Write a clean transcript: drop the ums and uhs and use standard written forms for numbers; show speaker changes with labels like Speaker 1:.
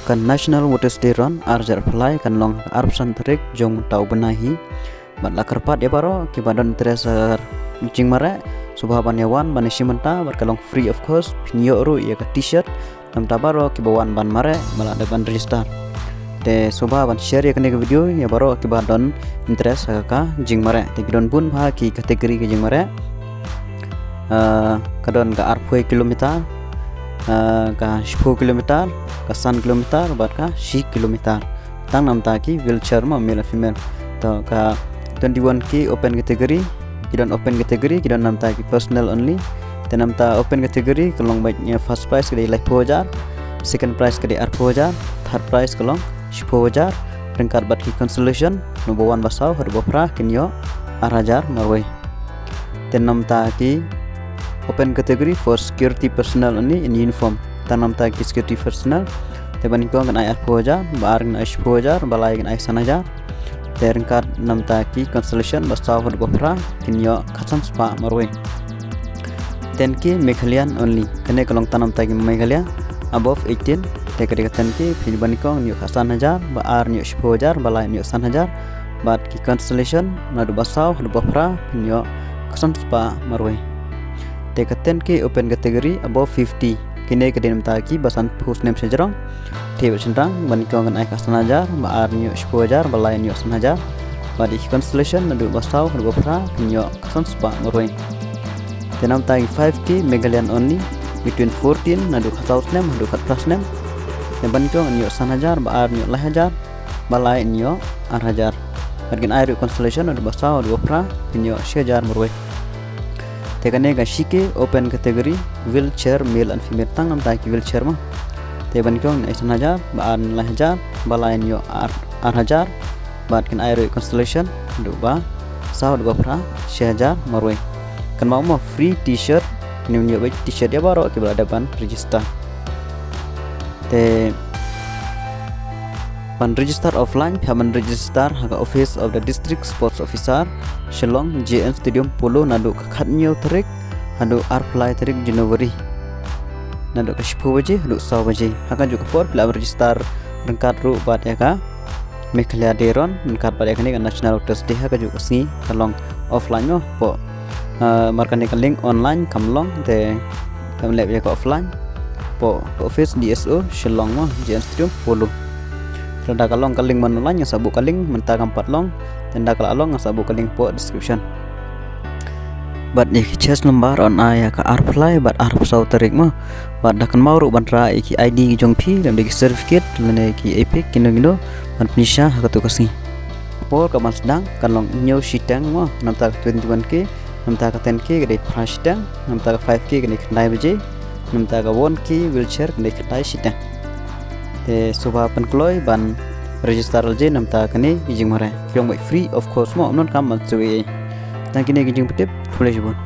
Speaker 1: kan national water station arjar apply kan long arpsan tarik jong tau benahi bat la kerpat ya baro ki badan treasure jing mare subha banyawan banishimenta bat kalong free of cost pinyo ru ya ka t-shirt nam tabaro ki bawan ban mare bala depan register te subha ban share ya kene video ya baro ki badan interest ka jing mare te bidon pun bha ki kategori ki jing mare kadon ka arpoi kilometer ka 10 kilometer ka 1 kilometer bat ka 10 kilometer tang nam ta ki wheelchair ma male female to ka 21 ki open category kidon open category kidon nam ta ki personal only te nam ta open category kalong baiknya first prize ke lai 2000 second prize ke 8000 third prize kalong 10000 peringkat bat ki consolation number 1 basau harbo pra kinyo 8000 marwai te nam ta ki open category for security personnel only in uniform tanam ta ki security personnel te bani ko ngan ay 8000 bar ngan ay 10000 balai ngan ay 1000 te ringkat nam ta ki constellation basau hod bofra kinyo khasan spa marwe ten ki meghalian only kene kolong tanam ta ki meghalaya above 18 te kade ten ki phin bani ko nyo khasan 1000 bar nyo 10000 balai nyo 1000 bat ki constellation nadu basau hod bofra kinyo khasan spa marwe Tekaten ki open category above 50 kini kedem taki basan post name sejarang tebe centang banikong ngan ai kasanajar baar nyo 10000 balai nyo 1000 badi constellation nadu basau nadu bafra nyo kasan spa moroi tenam taki 5 ki Meghalayan only between 14 nadu kasau name nadu katras name dan banikong nyo 1000 baar nyo 1000 balai nyo 1000 bagin ai constellation nadu basau nadu bafra nyo 1000 moroi tekane ga shike open category wheelchair male and female tang nam ta ki wheelchair ma te ban ko na 1000 baan 1000 balain yo 8000 bat kan aero constellation do ba sao do pra 1000 marwe kan mau mo free t-shirt ni nyo ba t-shirt ya baro ki bala depan register te pan register offline haman register haga office of the district sports officer Shillong JN Stadium Polo nadu khatnyo tarik hadu apply tarik January nadu ka 10 baje hadu 100 baje haga juga por pila register rengkat ru bat ya ka Meghalaya deron rengkat bat ya ka national voters day haga juga si kalong offline no po markan ka link online kamlong te kamlep ya ka offline po office DSO Shillong mo JN Stadium Polo tenda kalong kaling manulan yang sabu kaling menta kampat long tenda kalong yang sabu kaling po description bat ni chest number on aya ka apply bat arp sau tarik mo bat dakan mau ru bantra ki ID jong phi dan bagi certificate lene ki epic kino ban nisha ha tu kasi por ka mas dang kalong nyo sitang mo namta 21 k namta ka 10 k gede price tang namta ka 5 k gede nai baje namta ka 1 k wheelchair gede kai sitang te subha penkloy ban register alje namta kane bijing mare kyong bai free of course mo non kam man suwe tang kine kijing petip fulej bon